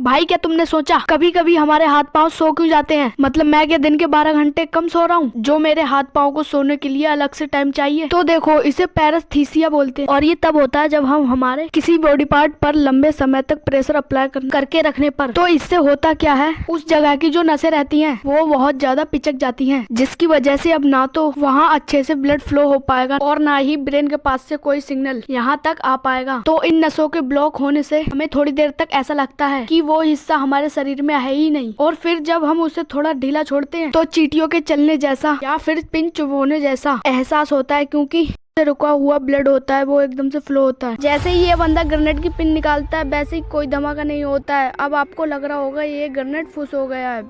भाई क्या तुमने सोचा कभी कभी हमारे हाथ पाँव सो क्यों जाते हैं? मतलब मैं क्या दिन के 12 घंटे कम सो रहा हूँ जो मेरे हाथ पाँव को सोने के लिए अलग से टाइम चाहिए? तो देखो इसे पैरेस्थीसिया बोलते हैं और ये तब होता है जब हम हमारे किसी बॉडी पार्ट पर लंबे समय तक प्रेशर अप्लाई करके रखने पर। तो इससे होता क्या है, उस जगह की जो नसें रहती हैं वो बहुत ज्यादा पिचक जाती हैं, जिसकी वजह से अब ना तो वहाँ अच्छे से ब्लड फ्लो हो पाएगा और ना ही ब्रेन के पास से कोई सिग्नल यहाँ तक आ पाएगा। तो इन नसों के ब्लॉक होने से हमें थोड़ी देर तक ऐसा लगता है कि वो हिस्सा हमारे शरीर में है ही नहीं, और फिर जब हम उसे थोड़ा ढीला छोड़ते हैं तो चींटियों के चलने जैसा या फिर पिन चुभोने जैसा एहसास होता है, क्योंकि रुका हुआ ब्लड होता है वो एकदम से फ्लो होता है। जैसे ही ये बंदा ग्रेनेड की पिन निकालता है वैसे ही कोई धमाका नहीं होता है। अब आपको लग रहा होगा ये ग्रेनेड फुस हो गया है,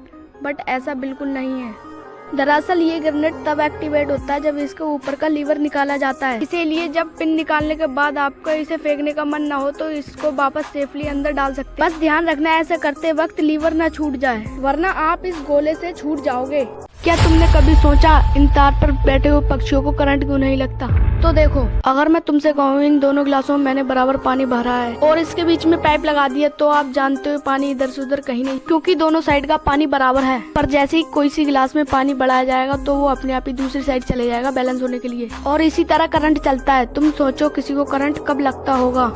बट ऐसा बिल्कुल नहीं है। दरअसल ये ग्रेनेड तब एक्टिवेट होता है जब इसके ऊपर का लीवर निकाला जाता है। इसीलिए जब पिन निकालने के बाद आपको इसे फेंकने का मन ना हो तो इसको वापस सेफली अंदर डाल सकते हैं। बस ध्यान रखना है ऐसा करते वक्त लीवर ना छूट जाए, वरना आप इस गोले से छूट जाओगे। क्या तुमने कभी सोचा इन तार पर बैठे हुए पक्षियों को करंट क्यों नहीं लगता? तो देखो, अगर मैं तुमसे कहूँ इन दोनों गिलासों में मैंने बराबर पानी भरा है और इसके बीच में पाइप लगा दी है, तो आप जानते हो पानी इधर से उधर कहीं नहीं, क्योंकि दोनों साइड का पानी बराबर है। पर जैसे ही कोई सी गिलास में पानी बढ़ाया जाएगा तो वो अपने आप ही दूसरी साइड चले जाएगा बैलेंस होने के लिए, और इसी तरह करंट चलता है। तुम सोचो किसी को करंट कब लगता होगा?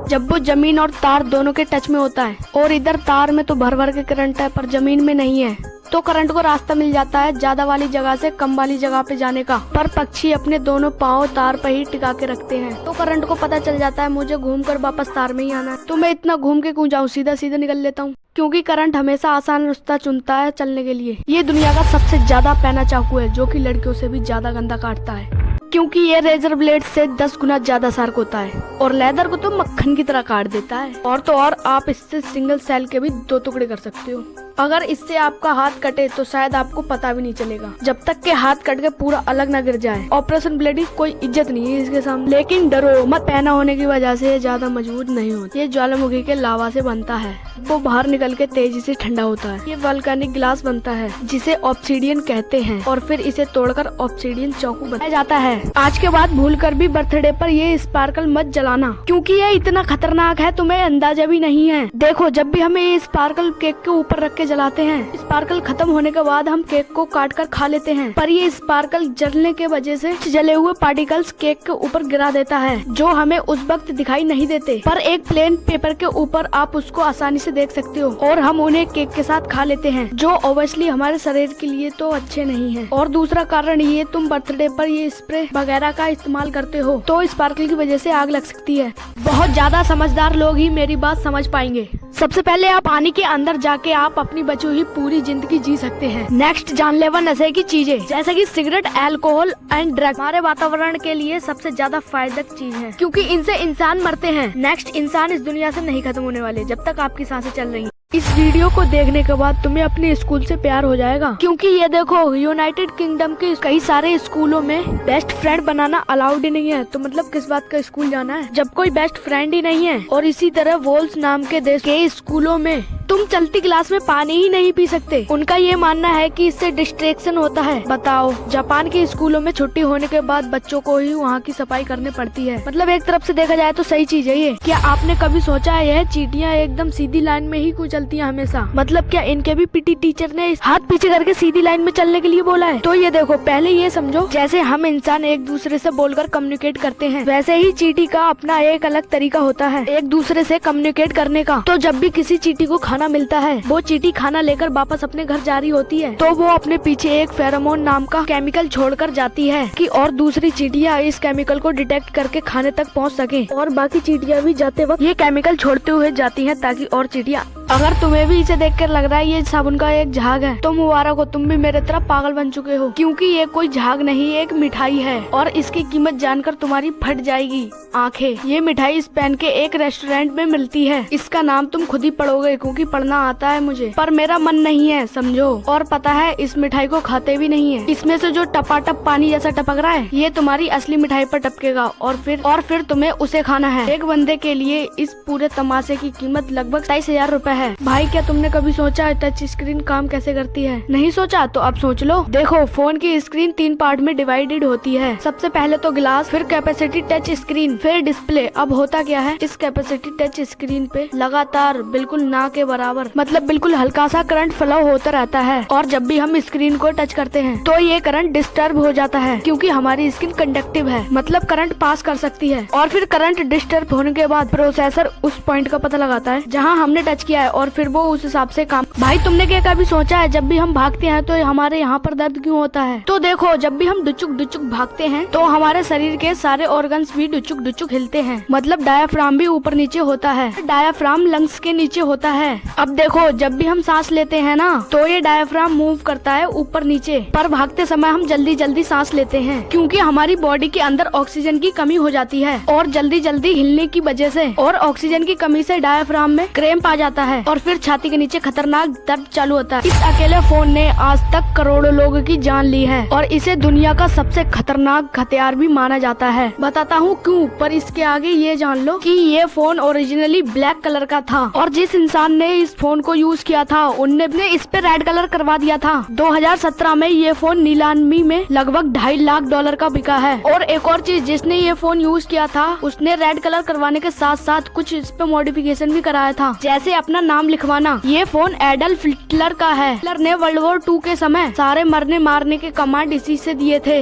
जब वो जमीन और तार दोनों के टच में होता है, और इधर तार में तो भर भर के करंट है पर जमीन में नहीं है, तो करंट को रास्ता मिल जाता है ज्यादा वाली जगह से कम वाली जगह पे जाने का। पर पक्षी अपने दोनों पाँव तार पर ही टिका के रखते हैं, तो करंट को पता चल जाता है मुझे घूमकर वापस तार में ही आना है, तो मैं इतना घूम के क्यों जाऊँ, सीधा सीधा निकल लेता हूँ। क्योंकि करंट हमेशा आसान रास्ता चुनता है चलने के लिए। ये दुनिया का सबसे ज्यादा पैना चाकू है जो कि लड़कियों से भी ज्यादा गंदा काटता है, क्योंकि ये रेजर ब्लेड से 10 गुना ज्यादा शार्प होता है और लेदर को तो मक्खन की तरह काट देता है। और तो और आप इससे सिंगल सेल के भी 2 टुकड़े कर सकते हो। अगर इससे आपका हाथ कटे तो शायद आपको पता भी नहीं चलेगा, जब तक के हाथ कट के पूरा अलग न गिर जाए। ऑपरेशन ब्लेड की कोई इज्जत नहीं है इसके सामने। लेकिन डरो मत, पैना होने की वजह से ज्यादा मजबूत नहीं होता। ये ज्वालामुखी के लावा से बनता है, वो बाहर निकल के तेजी से ठंडा होता है। ये वोल्केनिक ग्लास बनता है जिसे ऑब्सीडियन कहते हैं, और फिर इसे तोड़कर ऑब्सीडियन चाकू बनाया जाता है। आज के बाद भूलकर भी बर्थडे पर ये स्पार्कल मत जलाना, क्योंकि ये इतना खतरनाक है तुम्हें अंदाजा भी नहीं है। देखो, जब भी हमें ये स्पार्कल केक के ऊपर रख के जलाते हैं, स्पार्कल खत्म होने के बाद हम केक को काट कर खा लेते हैं, पर ये स्पार्कल जलने के वजह से जले हुए पार्टिकल्स केक के ऊपर गिरा देता है, जो हमें उस वक्त दिखाई नहीं देते। पर एक प्लेन पेपर के ऊपर आप उसको आसानी से देख सकते हो, और हम उन्हें केक के साथ खा लेते हैं, जो ऑब्वियसली हमारे शरीर के लिए तो अच्छे नहीं है। और दूसरा कारण ये, तुम बर्थडे पर ये स्प्रे वगैरह का इस्तेमाल करते हो तो स्पार्कल की वजह से आग लग सकती है। बहुत ज्यादा समझदार लोग ही मेरी बात समझ पाएंगे। सबसे पहले आप पानी के अंदर जाके आप अपनी बची हुई पूरी जिंदगी जी सकते हैं। नेक्स्ट, जानलेवा नशे की चीजें जैसे कि सिगरेट, अल्कोहल एंड ड्रग हमारे वातावरण के लिए सबसे ज्यादा फायदेमंद चीज है, क्योंकि इनसे इंसान मरते हैं। नेक्स्ट, इंसान इस दुनिया से नहीं खत्म होने वाले जब तक आपकी सांसें चल रही हैं। इस वीडियो को देखने के बाद तुम्हें अपने स्कूल से प्यार हो जाएगा, क्योंकि ये देखो, यूनाइटेड किंगडम के कई सारे स्कूलों में बेस्ट फ्रेंड बनाना अलाउड ही नहीं है। तो मतलब किस बात का स्कूल जाना है जब कोई बेस्ट फ्रेंड ही नहीं है। और इसी तरह वोल्स नाम के देश के स्कूलों में तुम चलती गिलास में पानी ही नहीं पी सकते। उनका ये मानना है कि इससे डिस्ट्रैक्शन होता है। बताओ, जापान के स्कूलों में छुट्टी होने के बाद बच्चों को ही वहाँ की सफाई करनी पड़ती है। मतलब एक तरफ से देखा जाए तो सही चीज है ये। क्या आपने कभी सोचा है यह चींटियां एकदम सीधी लाइन में ही क्यों चलती हैं हमेशा? मतलब क्या इनके भी पीटी टीचर ने हाथ पीछे करके सीधी लाइन में चलने के लिए बोला है? तो ये देखो, पहले ये समझो, जैसे हम इंसान एक दूसरे से बोलकर कम्युनिकेट करते हैं, वैसे ही चींटी का अपना एक अलग तरीका होता है एक दूसरे से कम्युनिकेट करने का। तो जब भी किसी चींटी को खाना मिलता है, वो चींटी खाना लेकर वापस अपने घर जा रही होती है, तो वो अपने पीछे एक फेरोमोन नाम का केमिकल छोड़कर जाती है कि और दूसरी चींटियां इस केमिकल को डिटेक्ट करके खाने तक पहुंच सके, और बाकी चींटियां भी जाते वक्त ये केमिकल छोड़ते हुए जाती हैं ताकि और चींटियां। अगर तुम्हें भी इसे देखकर लग रहा है ये साबुन का एक झाग है, तो मुबारक हो, तुम भी मेरे तरह पागल बन चुके हो, क्योंकि ये कोई झाग नहीं, एक मिठाई है, और इसकी कीमत जानकर तुम्हारी फट जाएगी आंखें। ये मिठाई स्पेन के एक रेस्टोरेंट में मिलती है। इसका नाम तुम खुद ही पढ़ोगे, क्योंकि पढ़ना आता है मुझे, पर मेरा मन नहीं है, समझो। और पता है, इस मिठाई को खाते भी नहीं है। इसमें से जो टपाटप पानी जैसा टपक रहा है, ये तुम्हारी असली मिठाई पर टपकेगा, और फिर तुम्हें उसे खाना है। एक बंदे के लिए इस पूरे तमाशे की कीमत लगभग 27,000 रुपए है। भाई क्या तुमने कभी सोचा है टच स्क्रीन काम कैसे करती है? नहीं सोचा तो अब सोच लो। देखो फोन की स्क्रीन 3 पार्ट में डिवाइडेड होती है। सबसे पहले तो ग्लास, फिर कैपेसिटी टच स्क्रीन, फिर डिस्प्ले। अब होता क्या है, इस कैपेसिटी टच स्क्रीन पे लगातार बिल्कुल ना के बराबर मतलब बिल्कुल हल्का सा करंट फ्लो होता रहता है और जब भी हम स्क्रीन को टच करते हैं तो ये करंट डिस्टर्ब हो जाता है क्योंकि हमारी स्क्रीन कंडक्टिव है, मतलब करंट पास कर सकती है। और फिर करंट डिस्टर्ब होने के बाद प्रोसेसर उस पॉइंट का पता लगाता है जहाँ हमने टच किया है और फिर वो उस हिसाब से काम। भाई तुमने क्या कभी सोचा है जब भी हम भागते हैं तो हमारे यहाँ पर दर्द क्यों होता है? तो देखो जब भी हम डुचुक डुचुक भागते हैं तो हमारे शरीर के सारे ऑर्गन्स भी डुचुक डुचुक हिलते हैं, मतलब डायाफ्राम भी ऊपर नीचे होता है। डायाफ्राम लंग्स के नीचे होता है। अब देखो जब भी हम सांस लेते हैं ना तो ये डायाफ्राम मूव करता है ऊपर नीचे, पर भागते समय हम जल्दी जल्दी सांस लेते हैं क्योंकि हमारी बॉडी के अंदर ऑक्सीजन की कमी हो जाती है और जल्दी जल्दी हिलने की वजह से और ऑक्सीजन की कमी से डायाफ्राम में क्रैम्प आ जाता है और फिर छाती के नीचे खतरनाक दर्द चालू होता है। इस अकेले फोन ने आज तक करोड़ों लोगों की जान ली है और इसे दुनिया का सबसे खतरनाक हथियार भी माना जाता है। बताता हूँ क्यों, पर इसके आगे ये जान लो कि ये फोन ओरिजिनली ब्लैक कलर का था और जिस इंसान ने इस फोन को यूज किया था उनने इस पे रेड कलर करवा दिया था। 2017 में ये फोन नीलामी में लगभग $2.5 लाख का बिका है। और एक और चीज, जिसने ये फोन यूज किया था उसने रेड कलर करवाने के साथ साथ कुछ इस पे मॉडिफिकेशन भी कराया था, जैसे अपना नाम लिखवाना। ये फोन एडल्फ हिटलर का है। हिटलर ने वर्ल्ड वॉर 2 के समय सारे मरने मारने के कमांड इसी से दिए थे।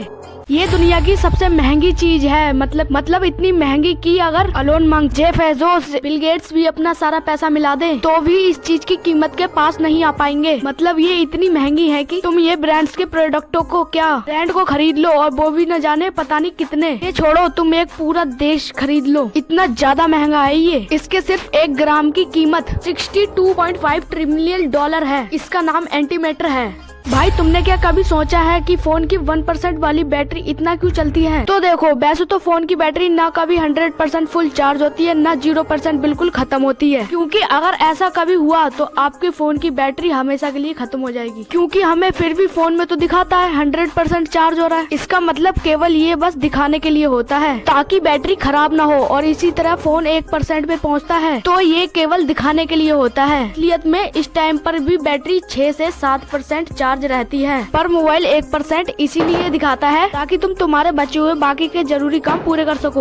ये दुनिया की सबसे महंगी चीज है, मतलब इतनी महंगी कि अगर alone Musk, Jeff Bezos, Bill Gates भी अपना सारा पैसा मिला दें तो भी इस चीज की कीमत के पास नहीं आ पाएंगे। मतलब ये इतनी महंगी है कि तुम ये ब्रांड्स के प्रोडक्टों को क्या ब्रांड को खरीद लो और वो भी न जाने पता नहीं कितने। ये छोड़ो, तुम एक पूरा देश खरीद लो, इतना ज्यादा महंगा है ये। इसके सिर्फ 1 ग्राम की कीमत $62.5 ट्रिलियन है। इसका नाम एंटीमेटर है। भाई तुमने क्या कभी सोचा है कि फोन की 1% वाली बैटरी इतना क्यों चलती है? तो देखो वैसे तो फोन की बैटरी ना कभी 100% फुल चार्ज होती है ना 0% बिल्कुल खत्म होती है, क्योंकि अगर ऐसा कभी हुआ तो आपके फोन की बैटरी हमेशा के लिए खत्म हो जाएगी, क्योंकि हमें फिर भी फोन में तो दिखाता है 100% चार्ज हो रहा है। इसका मतलब केवल ये बस दिखाने के लिए होता है ताकि बैटरी खराब ना हो, और इसी तरह फोन 1% पे पहुँचता है तो ये केवल दिखाने के लिए होता है। असलियत में इस टाइम पर भी बैटरी 6 से 7% चार्ज रहती है, पर मोबाइल 1% इसीलिए दिखाता है ताकि तुम तुम्हारे बचे हुए बाकी के जरूरी काम पूरे कर सको।